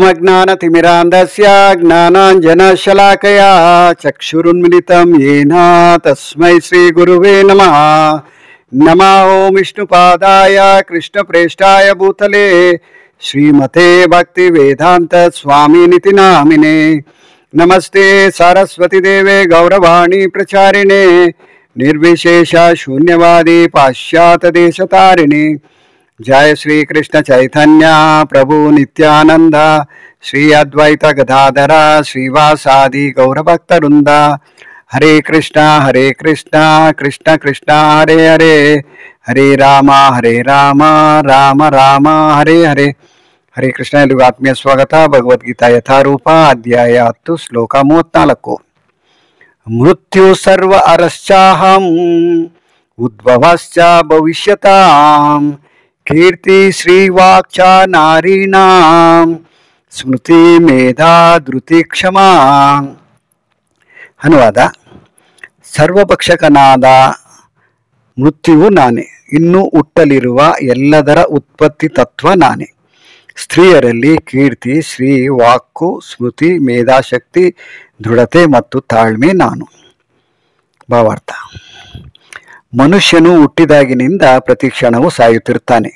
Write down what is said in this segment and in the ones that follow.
ओमज्ञानतिमिरान्धस्य ज्ञानाञ्जनशलाकया चक्षुरुन्मिलितं येन तस्मै श्रीगुरुवे नमः। नमः ॐ विष्णुपादाय कृष्णप्रेष्ठाय भूतले श्रीमते भक्तिवेदान्त स्वामिनिति नामिने। नमस्ते सरस्वती देवे गौरवाणी प्रचारिणे निर्विशेष शून्यवादी पाश्चात्य देशतारिणे। जय श्री कृष्ण चैतन्य प्रभु नित्यानंद श्री अद्वैत गदाधर श्रीवासादि गौरभक्तवृंद। हरे कृष्णा कृष्ण कृष्ण हरे हरे, हरे राम राम राम हरे हरे। हरे कृष्ण ಎಲ್ಲಿಗೂ ಆತ್ಮೀಯ ಸ್ವಾಗತ. ಭಗವದ್ಗೀತಾ ಯಥಾರೂಪ ಅಧ್ಯಾಯ 10 ಶ್ಲೋಕ 34. ಮೃತ್ಯು ಸರ್ವ ಅರಶ್ಚಾಹಂ ಉದ್ಭವಶ್ಚ ಭವಿಷ್ಯತಾಂ ಕೀರ್ತಿ ಶ್ರೀವಾಕ್ಚ ನಾರೀಣಾಂ ಸ್ಮೃತಿ ಮೇಧಾ ಧೃತಿ ಕ್ಷಮಾ. ಅನುವಾದ: ಸರ್ವಭಕ್ಷಕನಾದ ಮೃತ್ಯುವು ನಾನೇ, ಇನ್ನು ಹುಟ್ಟಲಿರುವ ಎಲ್ಲದರ ಉತ್ಪತ್ತಿ ತತ್ವ ನಾನೇ. ಸ್ತ್ರೀಯರಲ್ಲಿ ಕೀರ್ತಿ, ಶ್ರೀ, ವಾಕ್ಕು, ಸ್ಮೃತಿ, ಮೇಧಾಶಕ್ತಿ, ದೃಢತೆ ಮತ್ತು ತಾಳ್ಮೆ ನಾನು. ಭಾವಾರ್ಥ: ಮನುಷ್ಯನು ಹುಟ್ಟಿದಾಗಿನಿಂದ ಪ್ರತಿಕ್ಷಣವು ಸಾಯುತ್ತಿರುತ್ತಾನೆ.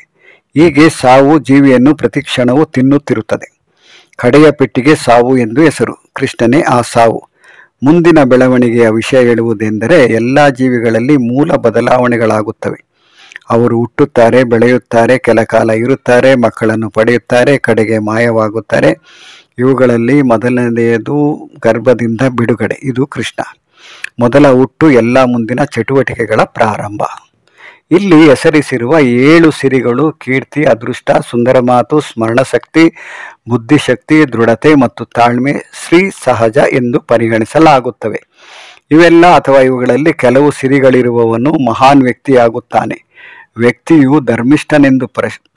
ಹೀಗೆ ಸಾವು ಜೀವಿಯನ್ನು ಪ್ರತಿಕ್ಷಣವು ತಿನ್ನುತ್ತಿರುತ್ತದೆ. ಕಡೆಯ ಪೆಟ್ಟಿಗೆ ಸಾವು ಎಂದು ಹೆಸರು. ಕೃಷ್ಣನೇ ಆ ಸಾವು. ಮುಂದಿನ ಬೆಳವಣಿಗೆಯ ವಿಷಯ ಹೇಳುವುದೆಂದರೆ ಎಲ್ಲ ಜೀವಿಗಳಲ್ಲಿ ಮೂಲ ಬದಲಾವಣೆಗಳಾಗುತ್ತವೆ. ಅವರು ಹುಟ್ಟುತ್ತಾರೆ, ಬೆಳೆಯುತ್ತಾರೆ, ಕೆಲ ಕಾಲ ಇರುತ್ತಾರೆ, ಮಕ್ಕಳನ್ನು ಪಡೆಯುತ್ತಾರೆ, ಕಡೆಗೆ ಮಾಯವಾಗುತ್ತಾರೆ. ಇವುಗಳಲ್ಲಿ ಮೊದಲನೆಯದು ಗರ್ಭದಿಂದ ಬಿಡುಗಡೆ. ಇದು ಕೃಷ್ಣ. ಮೊದಲ ಹುಟ್ಟು ಎಲ್ಲ ಮುಂದಿನ ಚಟುವಟಿಕೆಗಳ ಪ್ರಾರಂಭ. ಇಲ್ಲಿ ಹೆಸರಿಸಿರುವ 7 ಸಿರಿಗಳು ಕೀರ್ತಿ, ಅದೃಷ್ಟ, ಸುಂದರ ಮಾತು, ಸ್ಮರಣಶಕ್ತಿ, ಬುದ್ಧಿಶಕ್ತಿ, ದೃಢತೆ ಮತ್ತು ತಾಳ್ಮೆ ಶ್ರೀ ಸಹಜ ಎಂದು ಪರಿಗಣಿಸಲಾಗುತ್ತವೆ. ಇವೆಲ್ಲ ಅಥವಾ ಇವುಗಳಲ್ಲಿ ಕೆಲವು ಸಿರಿಗಳಿರುವವನು ಮಹಾನ್ ವ್ಯಕ್ತಿಯಾಗುತ್ತಾನೆ. ವ್ಯಕ್ತಿಯು ಧರ್ಮಿಷ್ಠನೆಂದು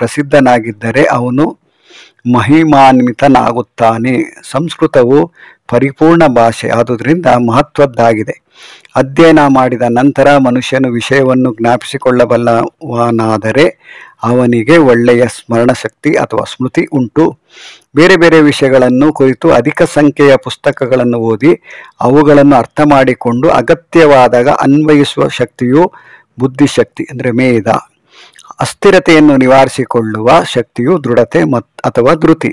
ಪ್ರಸಿದ್ಧನಾಗಿದ್ದರೆ ಅವನು ಮಹಿಮಾನ್ವಿತನಾಗುತ್ತಾನೆ. ಸಂಸ್ಕೃತವು ಪರಿಪೂರ್ಣ ಭಾಷೆ, ಆದುದರಿಂದ ಮಹತ್ವದ್ದಾಗಿದೆ. ಅಧ್ಯಯನ ಮಾಡಿದ ನಂತರ ಮನುಷ್ಯನು ವಿಷಯವನ್ನು ಜ್ಞಾಪಿಸಿಕೊಳ್ಳಬಲ್ಲವನಾದರೆ ಅವನಿಗೆ ಒಳ್ಳೆಯ ಸ್ಮರಣಶಕ್ತಿ ಅಥವಾ ಸ್ಮೃತಿ ಉಂಟು. ಬೇರೆ ಬೇರೆ ವಿಷಯಗಳನ್ನು ಕುರಿತು ಅಧಿಕ ಸಂಖ್ಯೆಯ ಪುಸ್ತಕಗಳನ್ನು ಓದಿ ಅವುಗಳನ್ನು ಅರ್ಥ ಮಾಡಿಕೊಂಡು ಅಗತ್ಯವಾದಾಗ ಅನ್ವಯಿಸುವ ಶಕ್ತಿಯು ಬುದ್ಧಿಶಕ್ತಿ ಅಂದರೆ ಮೇಧ. ಅಸ್ಥಿರತೆಯನ್ನು ನಿವಾರಿಸಿಕೊಳ್ಳುವ ಶಕ್ತಿಯು ದೃಢತೆ ಅಥವಾ ಧೃತಿ.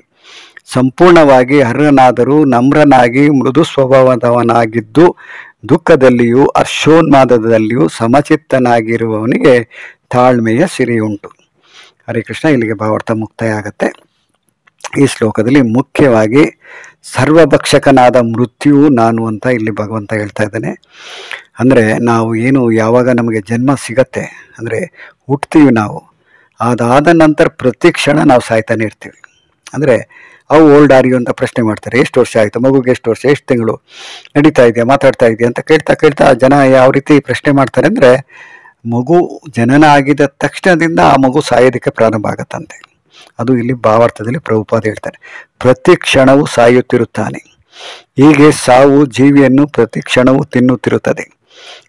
ಸಂಪೂರ್ಣವಾಗಿ ಅರ್ಹನಾದರೂ ನಮ್ರನಾಗಿ ಮೃದು ಸ್ವಭಾವದವನಾಗಿದ್ದು ದುಃಖದಲ್ಲಿಯೂ ಹರ್ಷೋನ್ಮಾದದಲ್ಲಿಯೂ ಸಮಚಿತ್ತನಾಗಿರುವವನಿಗೆ ತಾಳ್ಮೆಯ ಸಿರಿಯುಂಟು. ಹರೇ ಕೃಷ್ಣ. ಇಲ್ಲಿಗೆ ಭಾವಾರ್ಥ ಮುಕ್ತಾಯ ಆಗುತ್ತೆ. ಈ ಶ್ಲೋಕದಲ್ಲಿ ಮುಖ್ಯವಾಗಿ ಸರ್ವಭಕ್ಷಕನಾದ ಮೃತ್ಯು ನಾನು ಅಂತ ಇಲ್ಲಿ ಭಗವಂತ ಹೇಳ್ತಾ ಇದ್ದಾನೆ. ಅಂದರೆ ನಾವು ಏನು ಯಾವಾಗ ನಮಗೆ ಜನ್ಮ ಸಿಗತ್ತೆ ಅಂದರೆ ಹುಟ್ತೀವಿ ನಾವು, ಅದಾದ ನಂತರ ಪ್ರತಿ ಕ್ಷಣ ನಾವು ಸಾಯ್ತಾನೆ ಇರ್ತೀವಿ. ಅಂದರೆ ಅವು ಓಲ್ಡ್ ಆರ್ ಯು ಅಂತ ಪ್ರಶ್ನೆ ಮಾಡ್ತಾರೆ. ಎಷ್ಟು ವರ್ಷ ಆಯಿತು, ಮಗುಗೆ ಎಷ್ಟು ವರ್ಷ, ಎಷ್ಟು ತಿಂಗಳು, ನಡೀತಾ ಇದೆಯಾ, ಮಾತಾಡ್ತಾ ಇದೆಯಾ ಅಂತ ಕೇಳ್ತಾ ಜನ ಯಾವ ರೀತಿ ಪ್ರಶ್ನೆ ಮಾಡ್ತಾರೆ ಅಂದರೆ ಮಗು ಜನನ ಆಗಿದ ತಕ್ಷಣದಿಂದ ಆ ಮಗು ಸಾಯೋದಕ್ಕೆ ಪ್ರಾರಂಭ ಆಗತ್ತಂತೆ. ಅದು ಇಲ್ಲಿ ಭಾವಾರ್ಥದಲ್ಲಿ ಪ್ರಭುಪಾದ ಹೇಳ್ತಾರೆ. ಪ್ರತಿ ಕ್ಷಣವೂ ಸಾಯುತ್ತಿರುತ್ತಾನೆ. ಹೀಗೆ ಸಾವು ಜೀವಿಯನ್ನು ಪ್ರತಿ ಕ್ಷಣವೂ ತಿನ್ನುತ್ತಿರುತ್ತದೆ.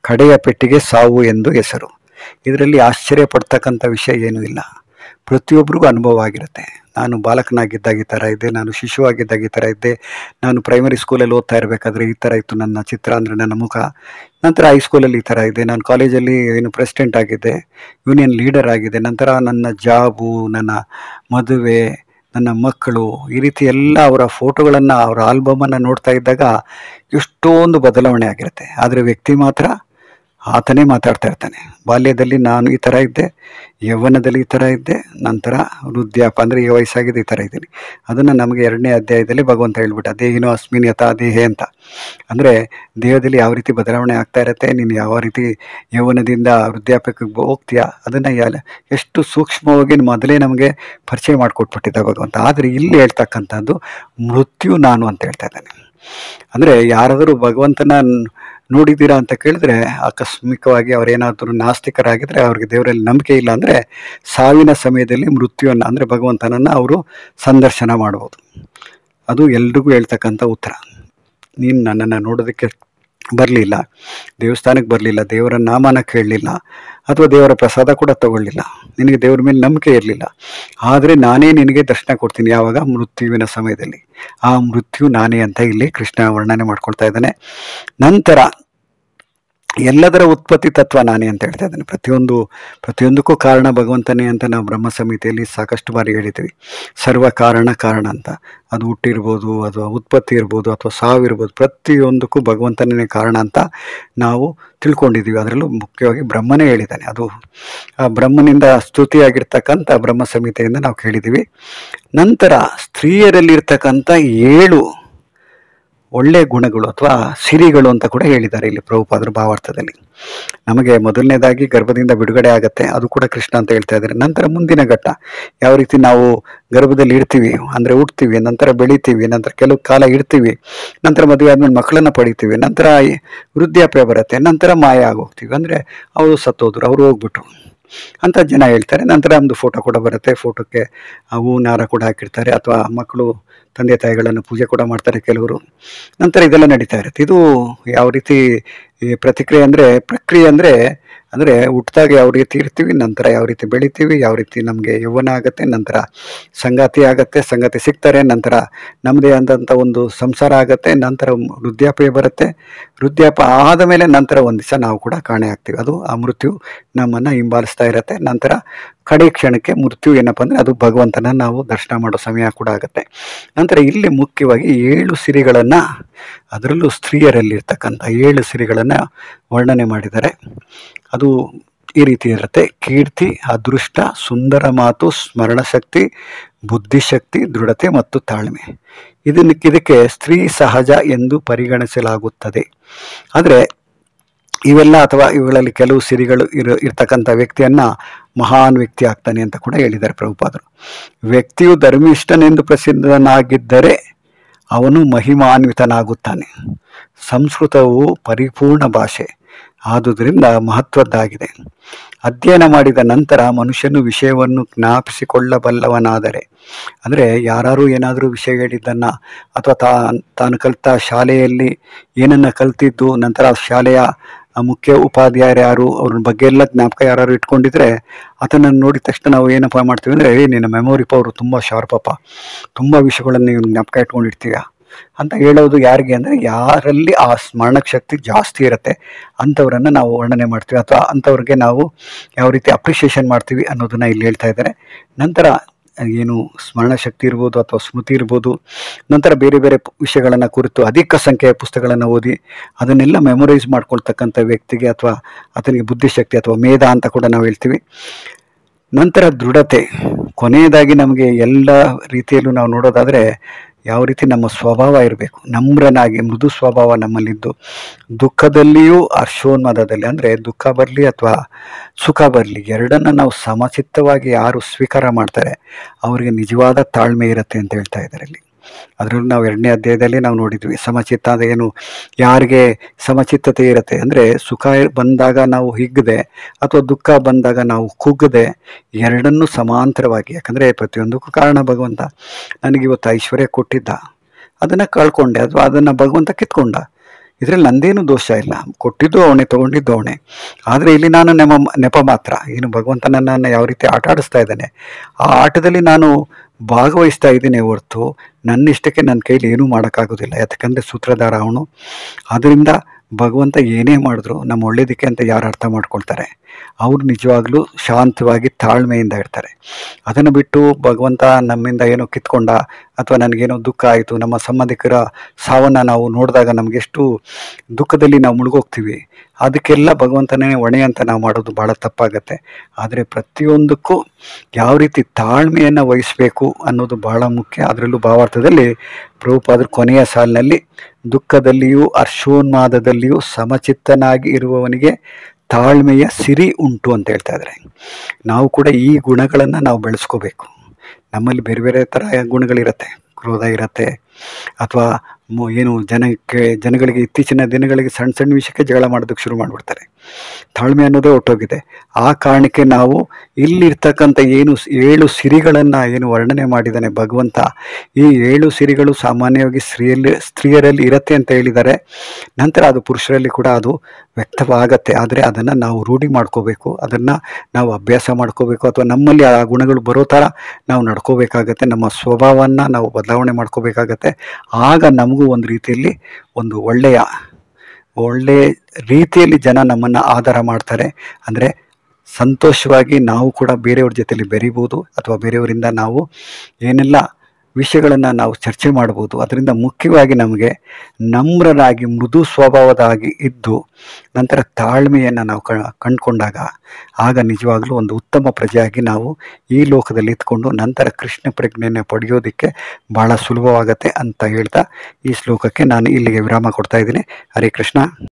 ಕಡೆಯ ಪೆಟ್ಟಿಗೆ ಸಾವು ಎಂದು ಹೆಸರು. ಇದರಲ್ಲಿ ಆಶ್ಚರ್ಯ ಪಡ್ತಕ್ಕಂಥ ವಿಷಯ ಏನೂ ಇಲ್ಲ. ಪ್ರತಿಯೊಬ್ಬರಿಗೂ ಅನುಭವ ಆಗಿರುತ್ತೆ. ನಾನು ಬಾಲಕನಾಗಿದ್ದಾಗ ಈ ಥರ ಇದ್ದೆ, ನಾನು ಶಿಶುವಾಗಿದ್ದಾಗ ಈ ಥರ ಇದ್ದೆ, ನಾನು ಪ್ರೈಮರಿ ಸ್ಕೂಲಲ್ಲಿ ಓದ್ತಾ ಇರಬೇಕಾದ್ರೆ ಈ ಥರ ಇತ್ತು ನನ್ನ ಚಿತ್ರ ಅಂದರೆ ನನ್ನ ಮುಖ. ನಂತರ ಹೈಸ್ಕೂಲಲ್ಲಿ ಈ ಥರ ಇದೆ, ನಾನು ಕಾಲೇಜಲ್ಲಿ ಪ್ರೆಸಿಡೆಂಟ್ ಆಗಿದ್ದೆ, ಯೂನಿಯನ್ ಲೀಡರ್ ಆಗಿದೆ, ನಂತರ ನನ್ನ ಜಾಬು, ನನ್ನ ಮದುವೆ, ನನ್ನ ಮಕ್ಕಳು, ಈ ರೀತಿ ಎಲ್ಲ ಅವರ ಫೋಟೋಗಳನ್ನು, ಅವರ ಆಲ್ಬಮನ್ನು ನೋಡ್ತಾ ಇದ್ದಾಗ ಎಷ್ಟೊಂದು ಬದಲಾವಣೆ ಆಗಿರುತ್ತೆ. ಆದರೆ ವ್ಯಕ್ತಿ ಮಾತ್ರ ಆತನೇ ಮಾತಾಡ್ತಾ ಇರ್ತಾನೆ. ಬಾಲ್ಯದಲ್ಲಿ ನಾನು ಈ ಥರ ಇದ್ದೆ, ಯೌವನದಲ್ಲಿ ಈ ಥರ ಇದ್ದೆ, ನಂತರ ವೃದ್ಧಾಪ ಅಂದರೆ ಈ ವಯಸ್ಸಾಗಿದೆ ಈ ಥರ ಇದ್ದೀನಿ. ಅದನ್ನು ನಮಗೆ 2ನೇ ಅಧ್ಯಾಯದಲ್ಲಿ ಭಗವಂತ ಹೇಳ್ಬಿಟ್ಟ, ದೇಹಿನೋ ಅಸ್ಮಿನ್ ಯಥಾ ದೇಹೆ ಅಂತ. ಅಂದರೆ ದೇಹದಲ್ಲಿ ಯಾವ ರೀತಿ ಬದಲಾವಣೆ ಆಗ್ತಾ ಇರುತ್ತೆ, ನೀನು ಯಾವ ರೀತಿ ಯೌವನದಿಂದ ವೃದ್ಧಾಪಕ್ಕೆ ಹೋಗ್ತೀಯಾ ಅದನ್ನು ಎಷ್ಟು ಸೂಕ್ಷ್ಮವಾಗಿ ಮೊದಲೇ ನಮಗೆ ಪರಿಚಯ ಮಾಡಿಕೊಟ್ಬಿಟ್ಟಿದ್ದ ಭಗವಂತ. ಆದರೆ ಇಲ್ಲಿ ಹೇಳ್ತಕ್ಕಂಥದ್ದು ಮೃತ್ಯು ನಾನು ಅಂತ ಹೇಳ್ತಾ ಇದ್ದಾನೆ. ಅಂದರೆ ಯಾರಾದರೂ ಭಗವಂತನ ನೋಡಿದ್ದೀರಾ ಅಂತ ಕೇಳಿದ್ರೆ ಆಕಸ್ಮಿಕವಾಗಿ ಅವರೇನಾದರೂ ನಾಸ್ತಿಕರಾಗಿದ್ದರೆ, ಅವ್ರಿಗೆ ದೇವರಲ್ಲಿ ನಂಬಿಕೆ ಇಲ್ಲ ಅಂದರೆ ಸಾವಿನ ಸಮಯದಲ್ಲಿ ಮೃತ್ಯುವನ್ನು ಅಂದರೆ ಭಗವಂತನನ್ನು ಅವರು ಸಂದರ್ಶನ ಮಾಡ್ಬೋದು. ಅದು ಎಲ್ರಿಗೂ ಹೇಳ್ತಕ್ಕಂಥ ಉತ್ತರ. ನೀನು ನನ್ನನ್ನು ನೋಡೋದಕ್ಕೆ ಬರಲಿಲ್ಲ, ದೇವಸ್ಥಾನಕ್ಕೆ ಬರಲಿಲ್ಲ, ದೇವರ ನಾಮನ ಕೇಳಲಿಲ್ಲ, ಅಥವಾ ದೇವರ ಪ್ರಸಾದ ಕೂಡ ತಗೊಳ್ಳಿಲ್ಲ, ನಿನಗೆ ದೇವರ ಮೇಲೆ ನಂಬಿಕೆ ಇರಲಿಲ್ಲ. ಆದರೆ ನಾನೇ ನಿನಗೆ ದರ್ಶನ ಕೊಡ್ತೀನಿ, ಯಾವಾಗ? ಮೃತ್ಯುವಿನ ಸಮಯದಲ್ಲಿ. ಆ ಮೃತ್ಯು ನಾನೇ ಅಂತ ಇಲ್ಲಿ ಕೃಷ್ಣ ವರ್ಣನೆ ಮಾಡ್ಕೊಳ್ತಾ ಇದ್ದಾನೆ. ನಂತರ ಎಲ್ಲದರ ಉತ್ಪತ್ತಿ ತತ್ವ ನಾನೇ ಅಂತ ಹೇಳ್ತಾ ಇದ್ದಾನೆ. ಪ್ರತಿಯೊಂದಕ್ಕೂ ಕಾರಣ ಭಗವಂತನೇ ಅಂತ ನಾವು ಬ್ರಹ್ಮ ಸಂಹಿತೆಯಲ್ಲಿ ಸಾಕಷ್ಟು ಬಾರಿ ಹೇಳಿದ್ದೀವಿ. ಸರ್ವ ಕಾರಣ ಅಂತ. ಅದು ಹುಟ್ಟಿರ್ಬೋದು, ಅಥವಾ ಉತ್ಪತ್ತಿ ಇರ್ಬೋದು, ಅಥವಾ ಸಾವಿರ್ಬೋದು, ಪ್ರತಿಯೊಂದಕ್ಕೂ ಭಗವಂತನೇ ಕಾರಣ ಅಂತ ನಾವು ತಿಳ್ಕೊಂಡಿದ್ದೀವಿ. ಅದರಲ್ಲೂ ಮುಖ್ಯವಾಗಿ ಬ್ರಹ್ಮನೇ ಹೇಳಿದ್ದಾನೆ. ಅದು ಆ ಬ್ರಹ್ಮನಿಂದ ಸ್ತುತಿಯಾಗಿರ್ತಕ್ಕಂಥ ಬ್ರಹ್ಮ ಸಂಹಿತೆಯಿಂದ ನಾವು ಕೇಳಿದ್ದೀವಿ. ನಂತರ ಸ್ತ್ರೀಯರಲ್ಲಿರ್ತಕ್ಕಂಥ 7 ಒಳ್ಳೆಯ ಗುಣಗಳು ಅಥವಾ ಸಿರಿಗಳು ಅಂತ ಕೂಡ ಹೇಳಿದ್ದಾರೆ ಇಲ್ಲಿ ಪ್ರಭುಪಾದರು ಭಾವಾರ್ಥದಲ್ಲಿ. ನಮಗೆ ಮೊದಲನೇದಾಗಿ ಗರ್ಭದಿಂದ ಬಿಡುಗಡೆ ಆಗುತ್ತೆ, ಅದು ಕೂಡ ಕೃಷ್ಣ ಅಂತ ಹೇಳ್ತಾ ಇದ್ದಾರೆ. ನಂತರ ಮುಂದಿನ ಘಟ್ಟ, ಯಾವ ರೀತಿ ನಾವು ಗರ್ಭದಲ್ಲಿ ಇರ್ತೀವಿ, ಅಂದರೆ ಹುಡ್ತೀವಿ, ನಂತರ ಬೆಳಿತೀವಿ, ನಂತರ ಕೆಲವು ಕಾಲ ಇರ್ತೀವಿ, ನಂತರ ಮದುವೆ ಆದ್ಮೇಲೆ ಮಕ್ಕಳನ್ನು ಪಡಿತೀವಿ, ನಂತರ ವೃದ್ಧಾಪ್ಯ ಬರುತ್ತೆ, ನಂತರ ಮಾಯ ಆಗೋಗ್ತೀವಿ, ಅಂದರೆ ಅವರು ಸತ್ತೋದ್ರು, ಅವರು ಹೋಗ್ಬಿಟ್ರು ಅಂತ ಜನ ಹೇಳ್ತಾರೆ. ನಂತರ ಒಂದು ಫೋಟೋ ಕೂಡ ಬರುತ್ತೆ, ಫೋಟೋಕ್ಕೆ ಹೂನಾರ ಕೂಡ ಹಾಕಿರ್ತಾರೆ, ಅಥವಾ ಮಕ್ಕಳು ತಂದೆ ತಾಯಿಗಳನ್ನು ಪೂಜೆ ಕೂಡ ಮಾಡ್ತಾರೆ ಕೆಲವರು. ನಂತರ ಇದೆಲ್ಲ ನಡೀತಾ ಇರುತ್ತೆ. ಇದು ಯಾವ ರೀತಿ ಈ ಪ್ರಕ್ರಿಯೆ ಅಂದರೆ ಹುಟ್ಟಿದಾಗ ಯಾವ ರೀತಿ ಇರ್ತೀವಿ, ನಂತರ ಯಾವ ರೀತಿ ಬೆಳಿತೀವಿ, ಯಾವ ರೀತಿ ನಮಗೆ ಯೌವನ ಆಗುತ್ತೆ, ನಂತರ ಸಂಗಾತಿ ಸಿಗ್ತಾರೆ, ನಂತರ ನಮ್ಮದೇ ಆದಂಥ ಒಂದು ಸಂಸಾರ ಆಗುತ್ತೆ, ನಂತರ ವೃದ್ಧಾಪ್ಯ ಬರುತ್ತೆ, ವೃದ್ಧಾಪ್ಯ ಆದ ಮೇಲೆ ನಂತರ ಒಂದು ದಿವಸ ನಾವು ಕೂಡ ಕಾಣೆ ಆಗ್ತೀವಿ. ಅದು ಆ ಮೃತ್ಯು ನಮ್ಮನ್ನು ಹಿಂಬಾಲಿಸ್ತಾ ಇರುತ್ತೆ. ನಂತರ ಕಡೆ ಕ್ಷಣಕ್ಕೆ ಮೃತ್ಯು ಏನಪ್ಪ ಅಂದರೆ ಅದು ಭಗವಂತನ ನಾವು ದರ್ಶನ ಮಾಡೋ ಸಮಯ ಕೂಡ ಆಗುತ್ತೆ. ನಂತರ ಇಲ್ಲಿ ಮುಖ್ಯವಾಗಿ 7 ಸಿರಿಗಳನ್ನು, ಅದರಲ್ಲೂ ಸ್ತ್ರೀಯರಲ್ಲಿರ್ತಕ್ಕಂಥ 7 ಸಿರಿಗಳನ್ನು ವರ್ಣನೆ ಮಾಡಿದ್ದಾರೆ. ಅದು ಈ ರೀತಿ ಇರುತ್ತೆ: ಕೀರ್ತಿ, ಅದೃಷ್ಟ, ಸುಂದರ ಮಾತು, ಸ್ಮರಣಶಕ್ತಿ, ಬುದ್ಧಿಶಕ್ತಿ, ದೃಢತೆ ಮತ್ತು ತಾಳ್ಮೆ. ಇದಕ್ಕೆ ಸ್ತ್ರೀ ಸಹಜ ಎಂದು ಪರಿಗಣಿಸಲಾಗುತ್ತದೆ. ಆದರೆ ಇವೆಲ್ಲ ಅಥವಾ ಇವುಗಳಲ್ಲಿ ಕೆಲವು ಸಿರಿಗಳು ಇರ್ತಕ್ಕಂಥ ವ್ಯಕ್ತಿಯನ್ನ ಮಹಾನ್ ವ್ಯಕ್ತಿ ಆಗ್ತಾನೆ ಅಂತ ಕೂಡ ಹೇಳಿದ್ದಾರೆ ಪ್ರಭುಪಾದರು. ವ್ಯಕ್ತಿಯು ಧರ್ಮಿಷ್ಠನೆಂದು ಪ್ರಸಿದ್ಧನಾಗಿದ್ದರೆ ಅವನು ಮಹಿಮಾನ್ವಿತನಾಗುತ್ತಾನೆ. ಸಂಸ್ಕೃತವು ಪರಿಪೂರ್ಣ ಭಾಷೆ, ಆದುದರಿಂದ ಮಹತ್ವದ್ದಾಗಿದೆ. ಅಧ್ಯಯನ ಮಾಡಿದ ನಂತರ ಮನುಷ್ಯನು ವಿಷಯವನ್ನು ಜ್ಞಾಪಿಸಿಕೊಳ್ಳಬಲ್ಲವನಾದರೆ, ಅಂದರೆ ಯಾರು ಏನಾದರೂ ವಿಷಯ ಹೇಳಿದ್ದನ್ನು ಅಥವಾ ತಾನು ಕಲಿತ ಶಾಲೆಯಲ್ಲಿ ಏನನ್ನ ಕಲ್ತಿದ್ದು, ನಂತರ ಶಾಲೆಯ ಮುಖ್ಯ ಉಪಾಧ್ಯಾಯರು ಯಾರು, ಅವ್ರ ಬಗ್ಗೆ ಎಲ್ಲ ಜ್ಞಾಪಕ ಯಾರು ಇಟ್ಕೊಂಡಿದ್ರೆ ಅದನ್ನು ನೋಡಿದ ತಕ್ಷಣ ನಾವು ಏನಪ್ಪ ಮಾಡ್ತೀವಿ ಅಂದರೆ, ನಿನ್ನ ಮೆಮೊರಿ ಪವರು ತುಂಬ ಶಾರ್ಪಪ್ಪ, ತುಂಬ ವಿಷಯಗಳನ್ನು ನೀವು ಜ್ಞಾಪಕ ಇಟ್ಕೊಂಡಿರ್ತೀಯ ಅಂತ ಹೇಳೋದು ಯಾರಿಗೆ ಅಂದರೆ, ಯಾರಲ್ಲಿ ಆ ಸ್ಮರಣ ಶಕ್ತಿ ಜಾಸ್ತಿ ಇರುತ್ತೆ ಅಂಥವ್ರನ್ನು ನಾವು ವರ್ಣನೆ ಮಾಡ್ತೀವಿ, ಅಥವಾ ಅಂಥವ್ರಿಗೆ ನಾವು ಯಾವ ರೀತಿ ಅಪ್ರಿಷಿಯೇಷನ್ ಮಾಡ್ತೀವಿ ಅನ್ನೋದನ್ನು ಇಲ್ಲಿ ಹೇಳ್ತಾ ಇದ್ದಾರೆ. ನಂತರ ಏನು ಸ್ಮರಣ ಶಕ್ತಿ ಇರ್ಬೋದು ಅಥವಾ ಸ್ಮೃತಿ ಇರ್ಬೋದು, ನಂತರ ಬೇರೆ ಬೇರೆ ವಿಷಯಗಳನ್ನು ಕುರಿತು ಅಧಿಕ ಸಂಖ್ಯೆಯ ಪುಸ್ತಕಗಳನ್ನು ಓದಿ ಅದನ್ನೆಲ್ಲ ಮೆಮೊರೈಸ್ ಮಾಡ್ಕೊಳ್ತಕ್ಕಂಥ ವ್ಯಕ್ತಿಗೆ ಅಥವಾ ಆತನಿಗೆ ಬುದ್ಧಿಶಕ್ತಿ ಅಥವಾ ಮೇಧ ಅಂತ ಕೂಡ ನಾವು ಹೇಳ್ತೀವಿ. ನಂತರ ದೃಢತೆ. ಕೊನೆಯದಾಗಿ ನಮಗೆ ಎಲ್ಲ ರೀತಿಯಲ್ಲೂ ನಾವು ನೋಡೋದಾದರೆ ಯಾವ ರೀತಿ ನಮ್ಮ ಸ್ವಭಾವ ಇರಬೇಕು, ನಮ್ರನಾಗಿ ಮೃದು ಸ್ವಭಾವ ನಮ್ಮಲ್ಲಿದ್ದು, ದುಃಖದಲ್ಲಿಯೂ ಹರ್ಷೋನ್ಮಾದದಲ್ಲಿ, ಅಂದರೆ ದುಃಖ ಬರಲಿ ಅಥವಾ ಸುಖ ಬರಲಿ ಎರಡನ್ನು ನಾವು ಸಮಚಿತ್ತವಾಗಿ ಯಾರು ಸ್ವೀಕಾರ ಮಾಡ್ತಾರೆ ಅವರಿಗೆ ನಿಜವಾದ ತಾಳ್ಮೆ ಇರುತ್ತೆ ಅಂತ ಹೇಳ್ತಾ ಇದ್ದಾರೆ ಇಲ್ಲಿ. ಅದರಲ್ಲೂ ನಾವು 2ನೇ ಅಧ್ಯಾಯದಲ್ಲಿ ನಾವು ನೋಡಿದ್ವಿ ಸಮಚಿತ್ತ ಅಂದರೆ ಏನು. ಯಾರಿಗೆ ಸಮಚಿತ್ತತೆ ಇರುತ್ತೆ ಅಂದರೆ ಸುಖ ಬಂದಾಗ ನಾವು ಹಿಗ್ಗದೆ ಅಥವಾ ದುಃಖ ಬಂದಾಗ ನಾವು ಕುಗ್ಗದೆ ಎರಡನ್ನೂ ಸಮಾಂತರವಾಗಿ, ಯಾಕಂದರೆ ಪ್ರತಿಯೊಂದಕ್ಕೂ ಕಾರಣ ಭಗವಂತ. ನನಗಿವತ್ತು ಐಶ್ವರ್ಯ ಕೊಟ್ಟಿದ್ದ, ಅದನ್ನು ಕಳ್ಕೊಂಡೆ ಅಥವಾ ಅದನ್ನು ಭಗವಂತ ಕಿತ್ಕೊಂಡ, ಇದರಲ್ಲಿ ನಂದೇನು ದೋಷ ಇಲ್ಲ, ಕೊಟ್ಟಿದ್ದು ಅವನೇ, ತೊಗೊಂಡಿದ್ದು ಅವನೇ. ಆದರೆ ಇಲ್ಲಿ ನಾನು ನೆಪ ಮಾತ್ರ. ಏನು ಭಗವಂತ ನನ್ನನ್ನು ಯಾವ ರೀತಿ ಆಟ ಆಡಿಸ್ತಾ ಇದ್ದಾನೆ, ಆ ಆಟದಲ್ಲಿ ನಾನು ಭಾಗವಹಿಸ್ತಾ ಇದ್ದೀನಿ ಹೊರತು ನನ್ನಿಷ್ಟಕ್ಕೆ ನನ್ನ ಕೈಲಿ ಏನೂ ಮಾಡೋಕ್ಕಾಗೋದಿಲ್ಲ. ಯಾಕಂದರೆ ಸೂತ್ರಧಾರ ಅವನು. ಆದ್ದರಿಂದ ಭಗವಂತ ಏನೇ ಮಾಡಿದ್ರು ನಮ್ಮ ಒಳ್ಳೇದಕ್ಕೆ ಅಂತ ಯಾರು ಅರ್ಥ ಮಾಡ್ಕೊಳ್ತಾರೆ ಅವರು ನಿಜವಾಗ್ಲೂ ಶಾಂತವಾಗಿ ತಾಳ್ಮೆಯಿಂದ ಇರ್ತಾರೆ. ಅದನ್ನು ಬಿಟ್ಟು ಭಗವಂತ ನಮ್ಮಿಂದ ಏನೋ ಕಿತ್ಕೊಂಡ ಅಥವಾ ನನಗೇನೋ ದುಃಖ ಆಯಿತು, ನಮ್ಮ ಸಂಬಂಧಿಕರ ಸಾವನ್ನು ನಾವು ನೋಡಿದಾಗ ನಮಗೆಷ್ಟು ದುಃಖದಲ್ಲಿ ನಾವು ಮುಳುಗೋಗ್ತೀವಿ, ಅದಕ್ಕೆಲ್ಲ ಭಗವಂತನೇ ಹೊಣೆ ಅಂತ ನಾವು ಮಾಡೋದು ಭಾಳ ತಪ್ಪಾಗತ್ತೆ. ಆದರೆ ಪ್ರತಿಯೊಂದಕ್ಕೂ ಯಾವ ರೀತಿ ತಾಳ್ಮೆಯನ್ನು ವಹಿಸಬೇಕು ಅನ್ನೋದು ಬಹಳ ಮುಖ್ಯ. ಅದರಲ್ಲೂ ಭಾವಾರ್ಥದಲ್ಲಿ ಪ್ರಭುಪಾದರು ಕೊನೆಯ ಸಾಲಿನಲ್ಲಿ ದುಃಖದಲ್ಲಿಯೂ ಹರ್ಷೋನ್ಮಾದದಲ್ಲಿಯೂ ಸಮಚಿತ್ತನಾಗಿ ಇರುವವನಿಗೆ ತಾಳ್ಮೆಯ ಸಿರಿ ಉಂಟು ಅಂತ ಹೇಳ್ತಾ ಇದ್ದಾರೆ. ನಾವು ಕೂಡ ಈ ಗುಣಗಳನ್ನು ನಾವು ಬೆಳೆಸ್ಕೋಬೇಕು. ನಮ್ಮಲ್ಲಿ ಬೇರೆ ಬೇರೆ ಥರ ಗುಣಗಳಿರುತ್ತೆ. ಕ್ರೋಧ ಇರುತ್ತೆ, ಅಥವಾ ಏನು ಜನಗಳಿಗೆ ಇತ್ತೀಚಿನ ದಿನಗಳಿಗೆ ಸಣ್ಣ ಸಣ್ಣ ವಿಷಯಕ್ಕೆ ಜಗಳ ಮಾಡೋದಕ್ಕೆ ಶುರು ಮಾಡಿಬಿಡ್ತಾರೆ. ತಾಳ್ಮೆ ಅನ್ನೋದೇ ಹೊಟ್ಟೋಗಿದೆ. ಆ ಕಾರಣಕ್ಕೆ ನಾವು ಇಲ್ಲಿರ್ತಕ್ಕಂಥ 7 ಸಿರಿಗಳನ್ನು ಏನು ವರ್ಣನೆ ಮಾಡಿದ್ದಾನೆ ಭಗವಂತ, ಈ 7 ಸಿರಿಗಳು ಸಾಮಾನ್ಯವಾಗಿ ಸ್ತ್ರೀಯರಲ್ಲಿ ಇರುತ್ತೆ ಅಂತ ಹೇಳಿದ್ದಾರೆ. ನಂತರ ಅದು ಪುರುಷರಲ್ಲಿ ಕೂಡ ಅದು ವ್ಯಕ್ತವಾಗತ್ತೆ. ಆದರೆ ಅದನ್ನು ನಾವು ರೂಢಿ ಮಾಡ್ಕೋಬೇಕು, ಅದನ್ನು ನಾವು ಅಭ್ಯಾಸ ಮಾಡ್ಕೋಬೇಕು, ಅಥವಾ ನಮ್ಮಲ್ಲಿ ಆ ಗುಣಗಳು ಬರೋ ಥರ ನಾವು ನಡ್ಕೋಬೇಕಾಗತ್ತೆ. ನಮ್ಮ ಸ್ವಭಾವವನ್ನು ನಾವು ಬದಲಾವಣೆ ಮಾಡ್ಕೋಬೇಕಾಗತ್ತೆ. ಆಗ ನಮಗೂ ಒಂದು ರೀತಿಯಲ್ಲಿ ಒಂದು ಒಳ್ಳೆಯ ರೀತಿಯಲ್ಲಿ ಜನ ನಮ್ಮನ್ನು ಆಧಾರ ಮಾಡ್ತಾರೆ. ಅಂದರೆ ಸಂತೋಷವಾಗಿ ನಾವು ಕೂಡ ಬೇರೆಯವ್ರ ಜೊತೆಲಿ ಬೆರಿಬೋದು, ಅಥವಾ ಬೇರೆಯವರಿಂದ ನಾವು ಏನೆಲ್ಲ ವಿಷಯಗಳನ್ನು ನಾವು ಚರ್ಚೆ ಮಾಡ್ಬೋದು. ಅದರಿಂದ ಮುಖ್ಯವಾಗಿ ನಮಗೆ ನಮ್ರರಾಗಿ ಮೃದು ಸ್ವಭಾವದಾಗಿ ಇದ್ದು ನಂತರ ತಾಳ್ಮೆಯನ್ನು ನಾವು ಕಂಡುಕೊಂಡಾಗ ಆಗ ನಿಜವಾಗಲೂ ಒಂದು ಉತ್ತಮ ಪ್ರಜೆಯಾಗಿ ನಾವು ಈ ಲೋಕದಲ್ಲಿ ಇದ್ಕೊಂಡು ನಂತರ ಕೃಷ್ಣ ಪ್ರಜ್ಞೆಯನ್ನು ಪಡೆಯೋದಕ್ಕೆ ಭಾಳ ಸುಲಭವಾಗತ್ತೆ ಅಂತ ಹೇಳ್ತಾ ಈ ಶ್ಲೋಕಕ್ಕೆ ನಾನು ಇಲ್ಲಿಗೆ ವಿರಾಮ ಕೊಡ್ತಾ ಇದ್ದೀನಿ. ಹರೇ ಕೃಷ್ಣ.